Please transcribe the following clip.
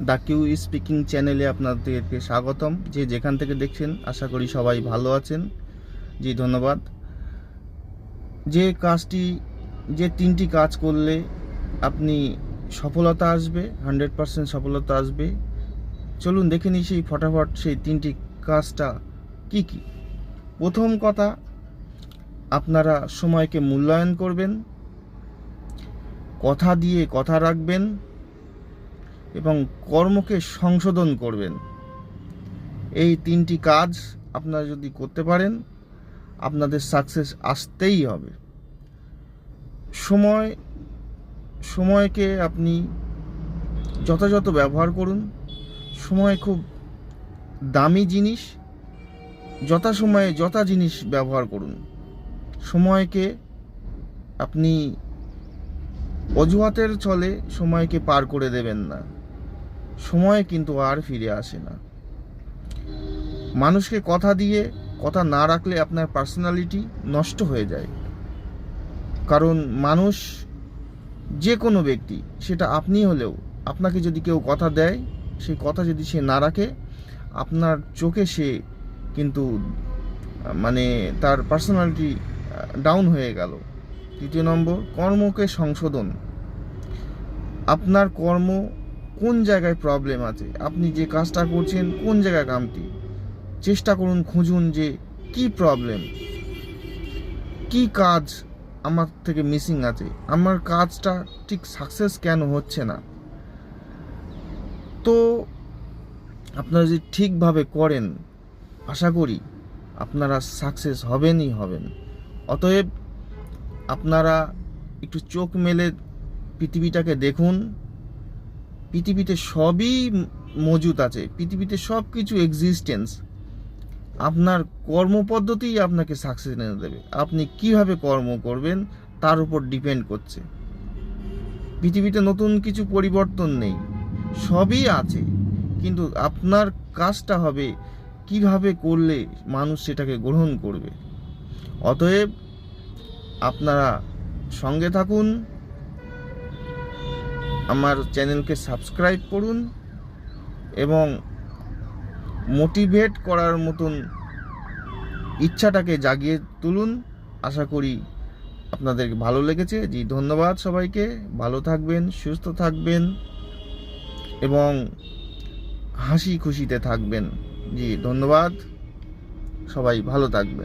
The Q speaking চ্যানেলে আপনাদেরকে স্বাগতম। যে যেখান থেকে দেখছেন আশা করি সবাই ভালো আছেন। জি ধন্যবাদ। যে কাজটি, যে 3টি কাজ করলে আপনি সফলতা আসবে, 100% সফলতা আসবে, চলুন দেখে নিই সেই ফটাফট সেই 3টি কাজটা কি কি। প্রথম কথা, আপনারা সময়কে মূল্যায়ন করবেন, কথা দিয়ে কথা রাখবেন এবং কর্মকে সংশোধন করবেন। এই 3টি কাজ আপনারা যদি করতে পারেন, আপনাদের সাকসেস আসতেই হবে। সময়কে আপনি যথাযথ ব্যবহার করুন। সময় খুব দামি জিনিস, যথাসময়ে যথা জিনিস ব্যবহার করুন। সময়কে আপনি অজুহাতের ছলে সময়কে পার করে দেবেন না। সময় কিন্তু আর ফিরে আসে না। মানুষকে কথা দিয়ে কথা না রাখলে আপনার পার্সোনালিটি নষ্ট হয়ে যায়। কারণ মানুষ, যে কোনো ব্যক্তি, সেটা আপনি হলেও, আপনাকে যদি কেউ কথা দেয়, সেই কথা যদি সে না রাখে, আপনার চোখে সে কিন্তু মানে তার পার্সোনালিটি ডাউন হয়ে গেল। তৃতীয় নম্বর, কর্মকে সংশোধন। আপনার কর্ম কোন জায়গায় প্রবলেম আছে, আপনি যে কাজটা করছেন কোন জায়গায় কামটি, চেষ্টা করুন, খুঁজুন যে কি প্রবলেম, কি কাজ আমার থেকে মিসিং আছে, আমার কাজটা ঠিক সাকসেস কেন হচ্ছে না। তো আপনারা যদি ঠিকভাবে করেন, আশা করি আপনারা সাকসেস হবেনই হবেন। অতএব আপনারা একটু চোখ মেলে পৃথিবীটাকে দেখুন। পৃথিবীতে সবই মজুদ আছে, পৃথিবীতে সব কিছু এক্সিস্টেন্স। আপনার কর্মপদ্ধতিই আপনাকে সাকসেস এনে দেবে। আপনি কিভাবে কর্ম করবেন তার উপর ডিপেন্ড করছে। পৃথিবীতে নতুন কিছু পরিবর্তন নেই, সবই আছে, কিন্তু আপনার কাজটা হবে কিভাবে করলে মানুষ সেটাকে গ্রহণ করবে। অতএব আপনারা সঙ্গে থাকুন, আমার চ্যানেলকে সাবস্ক্রাইব করুন এবং মোটিভেট করার মতন ইচ্ছাটাকে জাগিয়ে তুলুন। আশা করি আপনাদের ভালো লেগেছে। জি ধন্যবাদ সবাইকে। ভালো থাকবেন, সুস্থ থাকবেন এবং হাসি খুশিতে থাকবেন। জি ধন্যবাদ, সবাই ভালো থাকবেন।